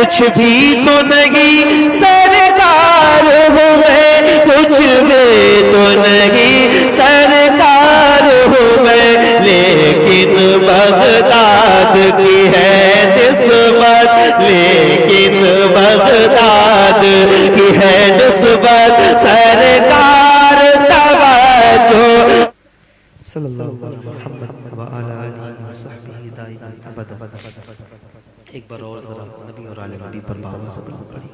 کچھ بھی تو نہیں سرکار ہوں میں، کچھ بھی تو نہیں سرکار ہوں میں، لیکن بغداد کی ہے نسبت، لیکن بغداد کی ہے نسبت، سرکار توجہ صلی اللہ علیہ محمد وعلی آلہ وصحبہ دائما ابدا۔ ایک بار اور ذرا نبی اور آل نبی پر باواز بلند پڑھی۔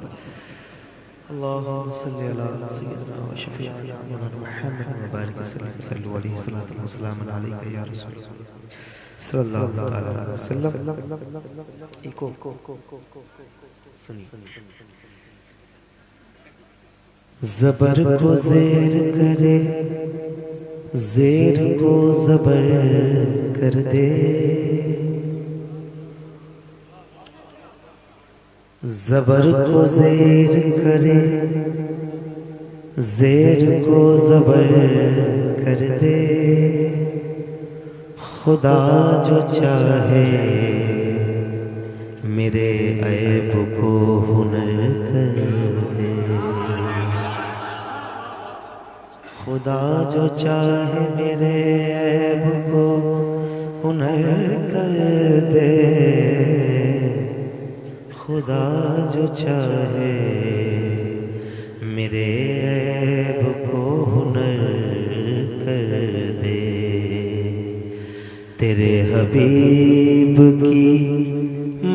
اللہم صلی علی سیدنا و شفیعنا مولانا محمد مبارک وسلم، صلو علیہ الصلوۃ والسلام علیک یا رسول اللہ صلی اللہ تعالی علیہ وسلم۔ ایکو سنی۔ زبر کو زیر کرے، زیر کو زبر کر دے، زبر کو زیر کرے، زیر کو زبر کر دے، خدا جو چاہے میرے عیب کو ہنر کر دے، خدا جو چاہے میرے عیب کو ہنر کر دے، خدا جو چاہے میرے عیب کو ہنر کر دے۔ تیرے حبیب کی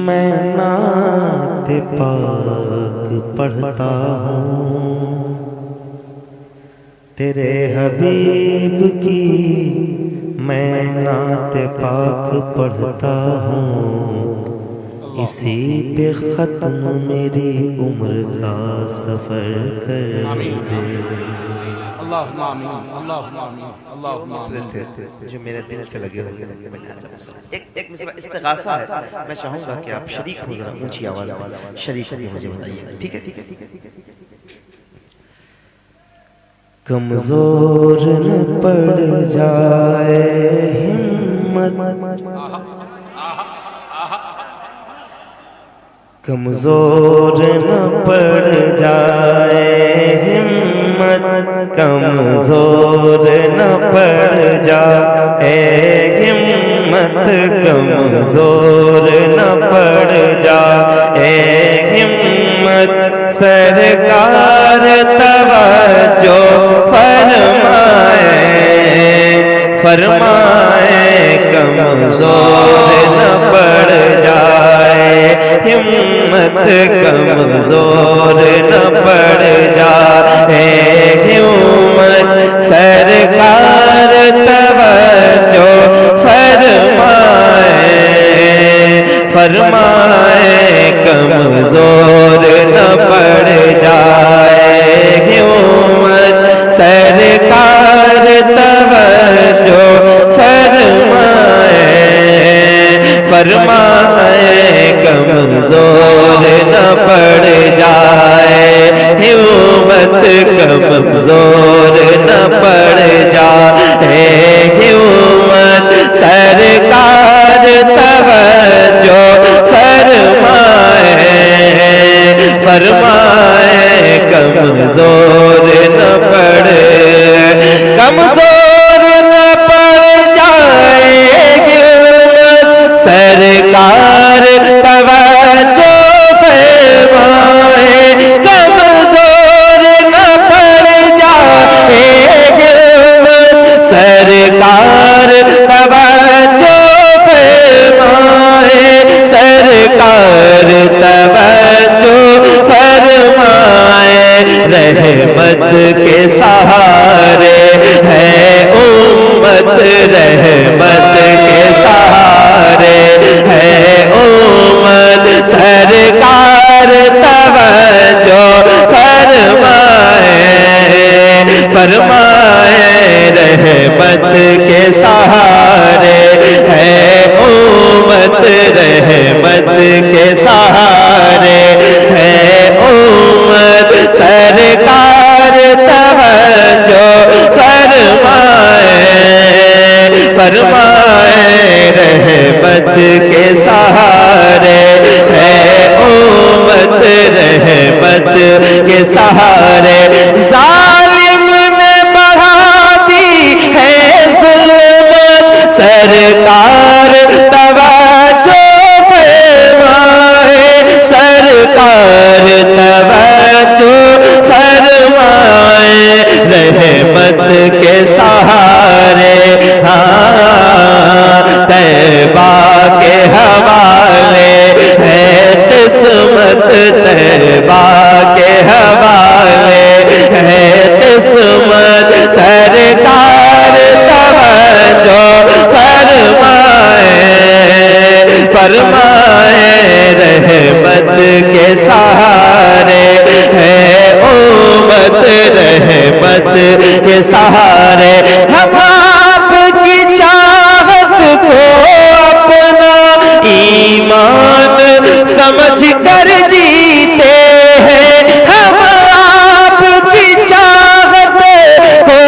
میں نعت پاک پڑھتا ہوں، تیرے حبیب کی میں نعت پاک پڑھتا ہوں، اسی پہ ختم میری عمر کا سفر کر دے۔ اللہم آمین، اللہم آمین، اللہم آمین۔ جو میرے دل سے لگے ہوئے تھے میں نے آجا مصرع ایک مصرع استغاثہ ہے، میں چاہوں گا کہ آپ شریک ہو، ذرا اونچی آواز میں شریک ہو کے مجھے بتائیے گا، ٹھیک ہے؟ کمزور نہ پڑ جائے ہمت، کمزور نہ پڑ جائے ہمت، کمزور نہ پڑ جائے ہمت، کمزور نہ پڑ جائے ہمت، سرکار توجہ فرمائے، فرمائے کمزور نہ پڑ جائے ہمت، کمزور نہ پڑ جائے ہمت، سرکار توجہ فرمائے، فرمائے کمزور نہ پڑ جائے ہمت، سرکار توجہ فرمائے، فرمائے کمزور نہ پڑ جائے ہمت، کمزور نہ پڑ جائے ہمت، سرکار توجہ فرمائے، فرمائے کمزور نہ پڑ، کمزور نہ پڑ جائے ہمت، سرکار توجہ فرمائے، کمزور نہ پڑ جائے ہمت، سرکار توجہ فرمائے، سرکار توجہ فرمائے، رحمت کے سہارے ہے امت، رحمت کے سہارے ہے امت، سرکار توجہ فرمائے، فرمائے رحمت کے سہارے ہے امت، رحمت کے سہارے ہے امت، سرکار توجہ فرمائے، فرمائے رحمت کے سہارے ہے امت، طیبہ کے حوالے ہے قسمت طیبہ کے حوالے ہے قسمت سرکار توجہ فرمائے رحمت کے سہارے ہے امت رحمت کے سہارے ہم آپ کی چاہت کو اپنا ایمان سمجھ کر جیتے ہیں ہم آپ کی چاہت کو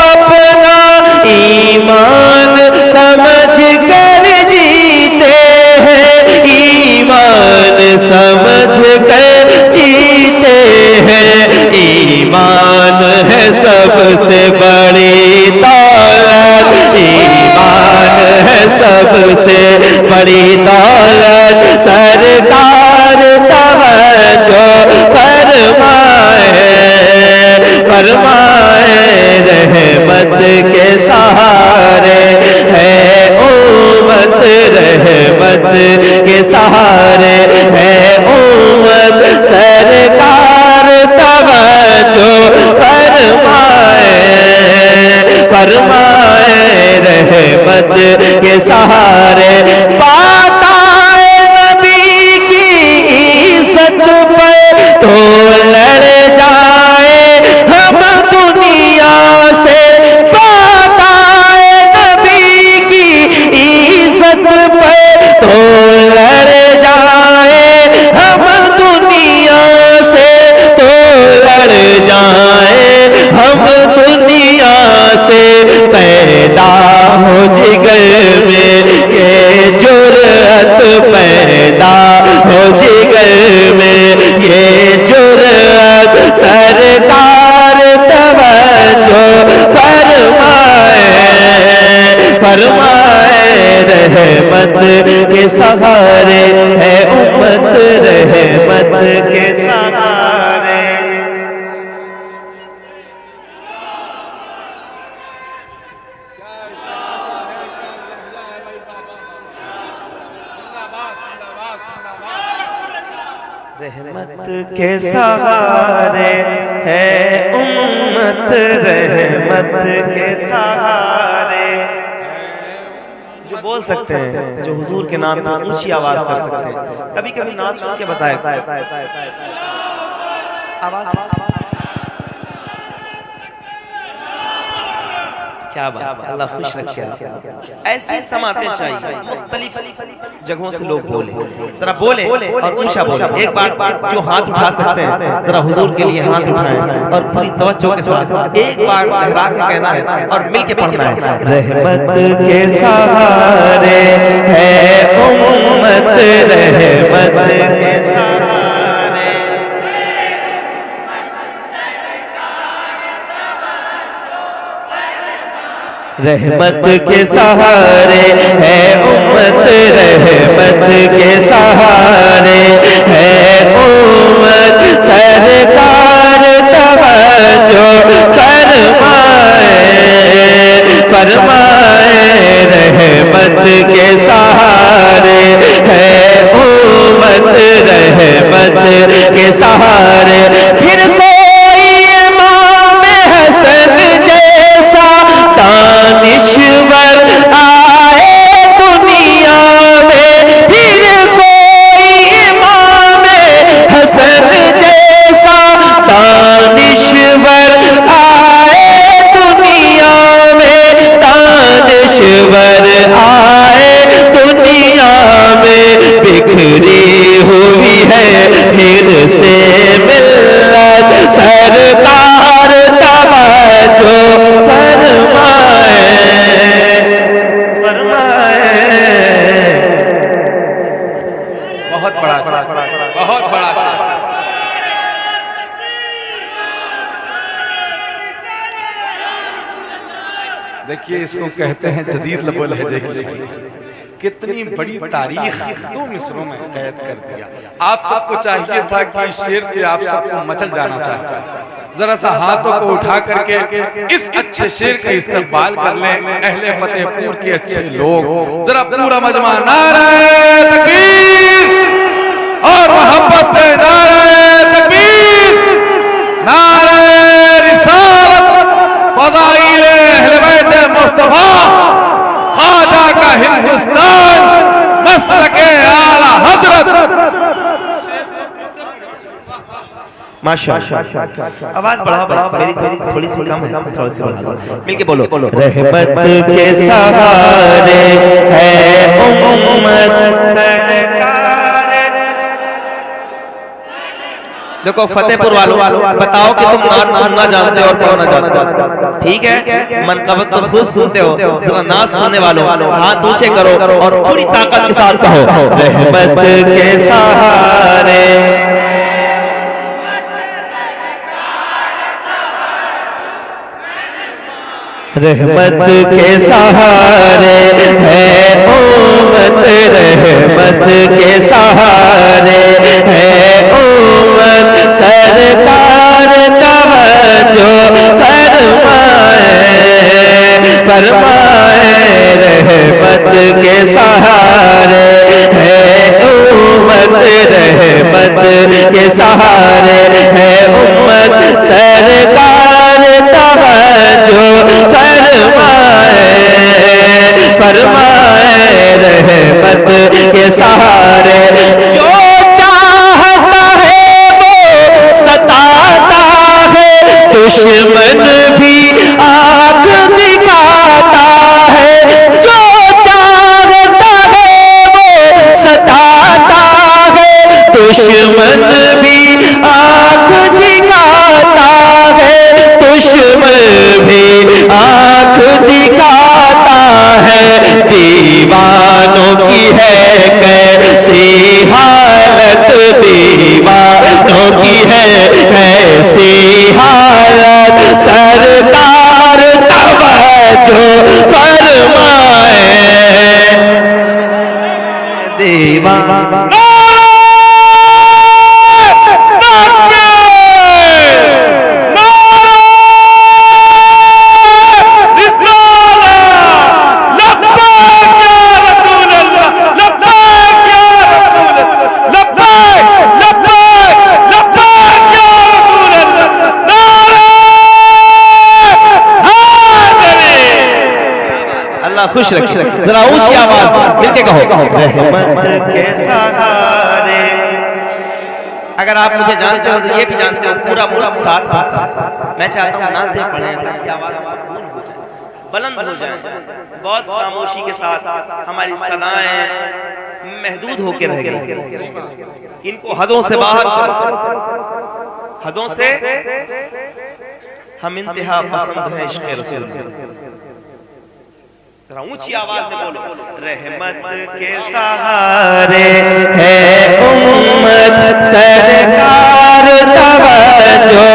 اپنا ایمان سمجھ کر جیتے ہیں ایمان سمجھ کر جیتے ہیں ایمان ہے سب سے بڑی دولت ایمان ہے سب سے بڑی دولت سرکار توجہ فرمائے رحمت کے سہارے ہے امت رحمت کے سہارے ہے امت سرکار توجہ فرمائے رحمت کے سہارے پاتائے نبی کی عزت پر تو لڑ جائے ہم دنیا سے پاتائے نبی کی عزت پر تو لڑ جائے ہم دنیا سے تو لڑ جائے ہم دنیا سے پیدا ہو جگر میں یہ جرأت پیدا ہو جگر میں یہ جرأت سرکار توجہ فرمائے رحمت کے سہارے ہے امت رحمت کے سہارے رحمت کے سہارے ہے امت رحمت کے سہارے جو بول سکتے ہیں جو حضور کے نام پر اونچی آواز کر سکتے ہیں کبھی کبھی نعت سن کے بتائے آواز کیا بات اللہ خوش رکھے ایسی سماعتیں چاہیے مختلف جگہوں سے لوگ بولیں ذرا بولیں اور اونچا بولیں ایک بار جو ہاتھ اٹھا سکتے ہیں ذرا حضور کے لیے ہاتھ اٹھائیں اور پوری توجہ کے ساتھ ایک بار لہرا کے کہنا ہے اور مل کے پڑھنا ہے رحمت کے سہارے ہے امت رحمت کے سہارے رحمت کے سہارے ہے امت رحمت کے سہارے ہے امت سرکار توجہ فرمائے رحمت کے سہارے ہے امت رحمت کے سہارے پھر کوئی امام حسن جیسا دانشور آئے دنیا میں پھر کوئی امام حسن جیسا دانشور آئے دنیا میں دانشور آئے دنیا میں بکھری ہوئی ہے پھر سے ملت سرکار توجہ بہت بڑا دیکھیے اس کو کہتے ہیں جدید لب و لہجے کی شاعری کتنی بڑی تاریخ 2 مصروں میں قید کر دیا آپ سب کو چاہیے تھا کہ اس شعر پہ آپ سب کو مچل جانا چاہتا تھا ذرا سا ہاتھوں کو اٹھا کر کے اس اچھے شعر کا استقبال کر لیں اہل فتح پور کے اچھے لوگ. ذرا پورا مجمع نعرہ تکبیر اور محبت سے نعرہ تکبیر، نعرہ رسالت، فضائل اہل بیت مصطفیٰ، خواجہ کا ہندوستان، مسلک اعلی حضرت. ماشاءاللہ. آواز بڑھا میری تھوڑی سی کم ہے، تھوڑی سی بڑھا دو، مل کے بولو. رحمت کے سہارے ہے امت سرکار. دیکھو فتح پور والوں بتاؤ کہ تم نعت سننا جانتے ہو اور پڑھنا جانتے ہو. ٹھیک ہے، منقبت تو خوب سنتے ہو، ذرا نعت سننے والوں ہاتھ اونچے کرو اور پوری طاقت کے ساتھ کہو رحمت کے سہارے. رحمت کے سہارے ہے امت، رحمت کے سہارے ہے امت سرکار. توجہ فرمائے فرمائے رحمت کے سہارے ہے امت، رحمت کے سہارے ہے امت سرکار. توجہ فرمائے رحمت کے سہارے. جو چاہتا ہے وہ ستاتا ہے، دشمن بھی آنکھ دکھاتا ہے. جو چاہتا ہے وہ ستاتا ہے، دشمن بھی آنکھ دکھاتا ہے. دشمن بھی آنکھ دکھاتا ہے. دیوانوں کی ہے کیسی حالت، دیوانوں کی ہے کیسی حالت. سرکار توجہ فرمائے دیوان. خوش رکھیں، ذرا اونچی آواز مل کے کہو رحمت کے سہارے. اگر آپ مجھے جانتے ہو تو یہ بھی جانتے ہو پورا ملک ساتھ پاتا. میں چاہتا ہوں نعتیں پڑھیں تاکہ آوازیں مقبول ہو جائیں، بلند ہو جائیں. بہت خاموشی کے ساتھ ہماری صدائیں محدود ہو کے رہ گئی. ان کو حدوں سے باہر کرو، حدوں سے. ہم انتہا پسند ہیں عشق رسول میں. ذرا اونچی آواز میں بولو رحمت کے سہارے ہے امت سرکار. توجہ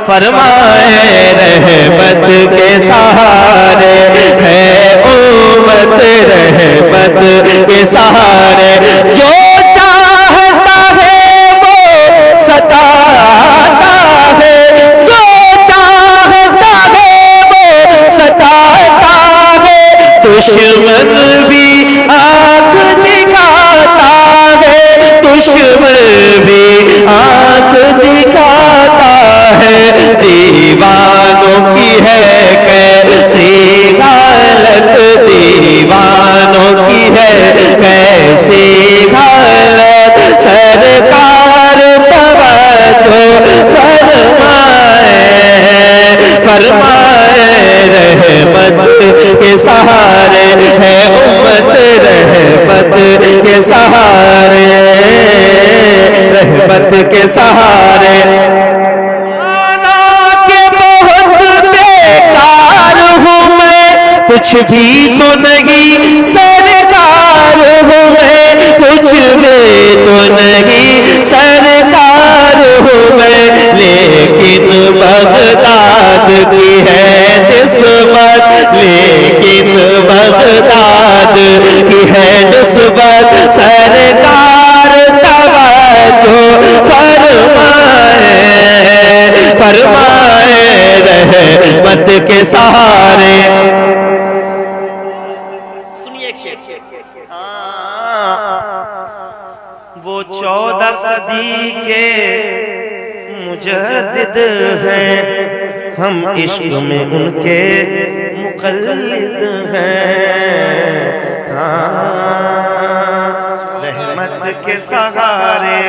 فرمائے رحمت کے سہارے ہے امت، رحمت کے سہارے. جو چاہتا ہے وہ ستاتا ہے، جو چاہتا ہے وہ ستاتا ہے. دشمن بھی آنکھ دکھاتا ہے، دشمن بھی آنکھ دکھاتا ہے. دیوانوں کی ہے کیسی حالت، دیوانوں کی ہے کیسی حالت. سرکار توجہ فرمائے فرمائے رحمت کے سہارے ہے امت، رحمت کے سہارے، رحمت کے سہارے. کچھ بھی تو نہیں سرکار ہوں میں، کچھ بھی تو نہیں سرکار ہوں میں. لیکن بغداد کی ہے نسبت، لیکن بغداد کی ہے نسبت. سرکار توجہ فرمائے فرمائے رحمت کے سہارے. سنیے ایک شعر. وہ 14 صدی کے مجدد ہیں، ہم عشق میں ان کے مقلد ہیں. رحمت کے سہارے.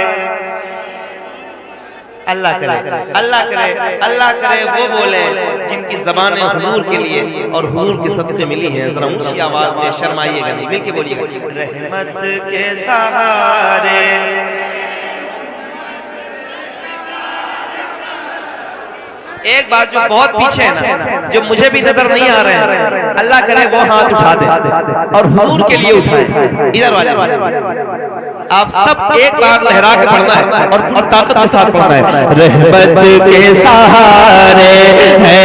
اللہ کرے اللہ کرے اللہ کرے وہ بولے جن کی زبانیں حضور کے لیے اور حضور کے صدقے ملی ہیں. ذرا اونچی آواز میں شرمائیے گا نہیں، مل کے بولیے گا. رحمت کے سہارے. ایک بار جو بہت پیچھے ہے نا، جو مجھے بھی نظر نہیں آ رہے ہیں، اللہ کرے وہ ہاتھ اٹھا دے اور حضور کے لیے اٹھائے. ادھر والے آپ سب ایک بار لہرا کے پڑھنا ہے اور پوری طاقت کے ساتھ پڑھنا ہے. رحمت کے سہارے ہے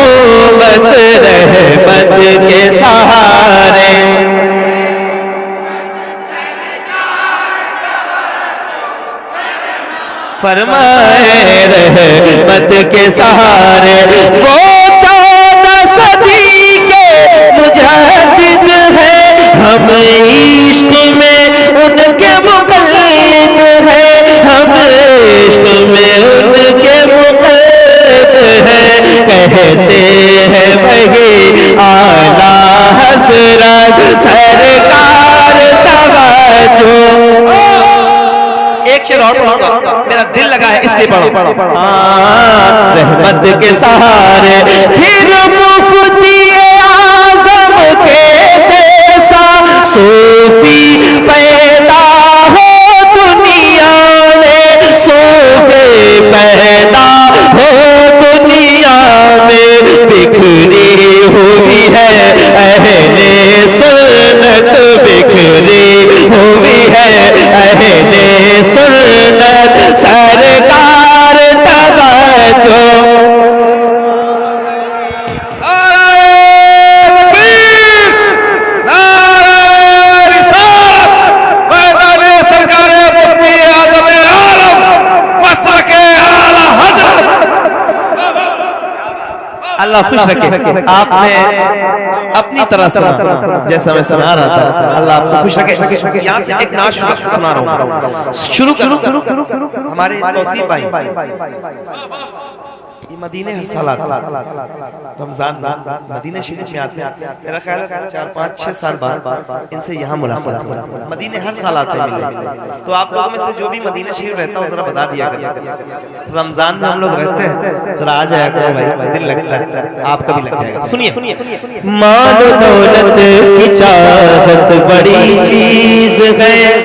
امت، رحمت کے سہارے. فرمائے رحمت کے سہارے. وہ 14 صدی کے مجدد ہیں، ہم عشق میں ان کے مقلد ہیں. ہم عشق میں ان کے مقلد ہیں. کہتے ہیں وہی اعلیٰ حضرت سرکار توجہ. ایک شعر اور پڑھوں گا، میرا دل لگا ہے اس لیے پڑھو. رحمت کے سہارے. پھر مفتی اعظم کے جیسا صوفی پیدا ہو دنیا میں. صوفی پیدا ہو دنیا میں. بکھری ہوئی ہے اہل سنت، بکھری ہوئی ہے اہل سنت. سرکار توجہ. اللہ خوش رکھے. آپ نے اپنی طرح سنا جیسا میں سنا رہا تھا. اللہ آپ کو خوش رکھے. یہاں سے ایک نعت سنا رہا ہوں. شروع کروں. ہمارے توصیف بھائی یہ مدینے ہر سال آتے ہیں، رمضان مدینہ شریف میں آتے ہیں. میرا خیال ہے 4 5 6 سال بعد ان سے یہاں ملاقات ہوئی. مدینے ہر سال آتے ہیں ملنے. تو آپ لوگوں میں سے جو بھی مدینہ شریف رہتا ہو ذرا بتا دیا کریں. رمضان میں ہم لوگ رہتے ہیں، ذرا آ جایا کرو بھائی، دل لگتا ہے. آپ کا بھی لگ جائے گا. سنیے. مال و دولت کی چاہت بڑی چیز ہے.